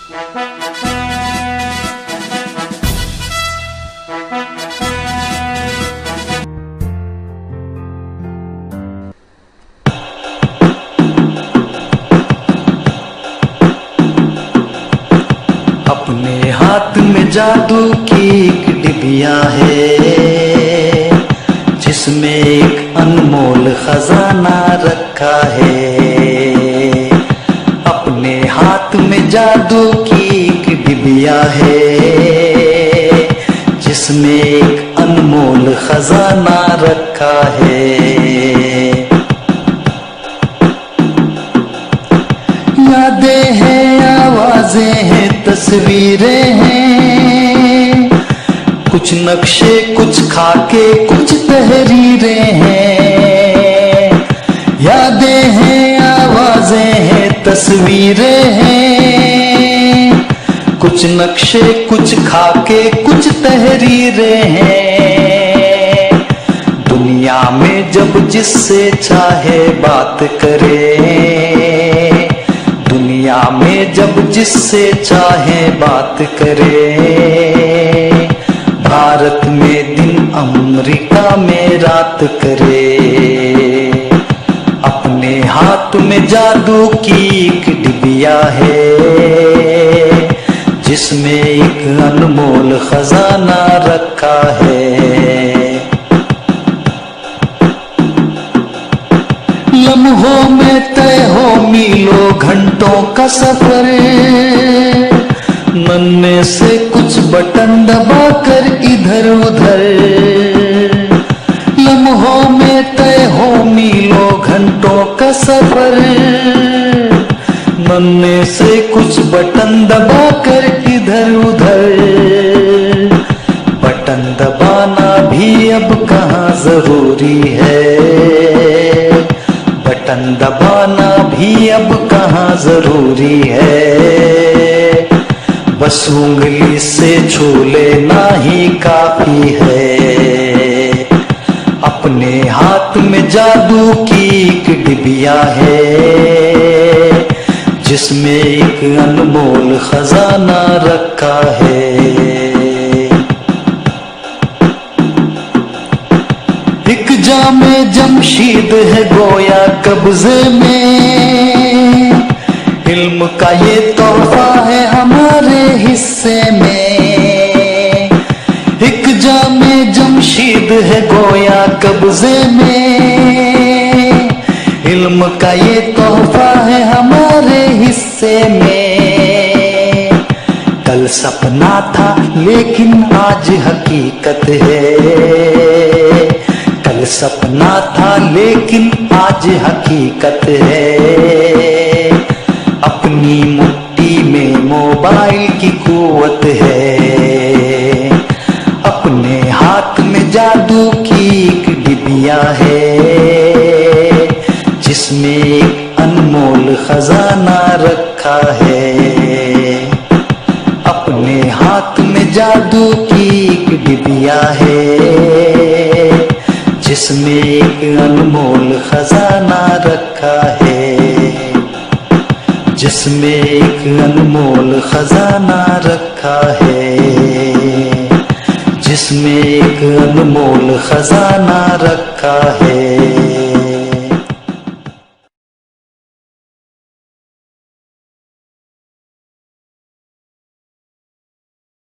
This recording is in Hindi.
अपने हाथ में जादू की एक डिबिया है, जिसमें एक अनमोल खजाना रखा है। अपने हाथ में जादू की एक डिबिया है, जिसमें एक अनमोल खजाना रखा है। यादें हैं, आवाजें हैं, तस्वीरें हैं, कुछ नक्शे, कुछ खाके, कुछ तहरीरें हैं। यादें हैं, आवाजें हैं, तस्वीरें हैं, कुछ नक्शे, कुछ खाके, कुछ तहरीरें हैं। दुनिया में जब जिससे चाहे बात करे, दुनिया में जब जिससे चाहे बात करे। भारत में दिन, अमेरिका में रात करे। अपने हाथ में जादू की एक डिबिया है, जिसमें एक अनमोल खजाना रखा है। लम्हों में तय हो मीलों घंटों का सफर, नन्हे से कुछ बटन दबाकर इधर उधर। लम्हों में तय हो मीलों घंटों का सफर, नन्हे से कुछ बटन दबाकर इधर उधर। बटन दबाना भी अब कहाँ जरूरी है, बटन दबाना भी अब कहाँ जरूरी है। बस उंगली से छू लेना ही काफी है। अपने हाथ में जादू की एक डिबिया है, जिसमें एक अनमोल खजाना रखा है। एक जामे जमशीद है गोया कब्जे में, इल्म का ये तोहफा है हमारे हिस्से में। एक जामे जमशीद है गोया कब्जे में, इल्म का ये तोहफा है हमारे हिस्से में। कल सपना था लेकिन आज हकीकत है, कल सपना था लेकिन आज हकीकत है। अपनी मुट्ठी में मोबाइल की कुव्वत है, अपने हाथ में जादू की एक डिबिया है, जिसमें एक अनमोल खजाना रखा है। अपने हाथ में जादू की एक डिबिया है, जिसमें एक अनमोल खजाना रखा है, जिसमें एक अनमोल खजाना रखा है, जिसमें एक अनमोल खजाना रखा है।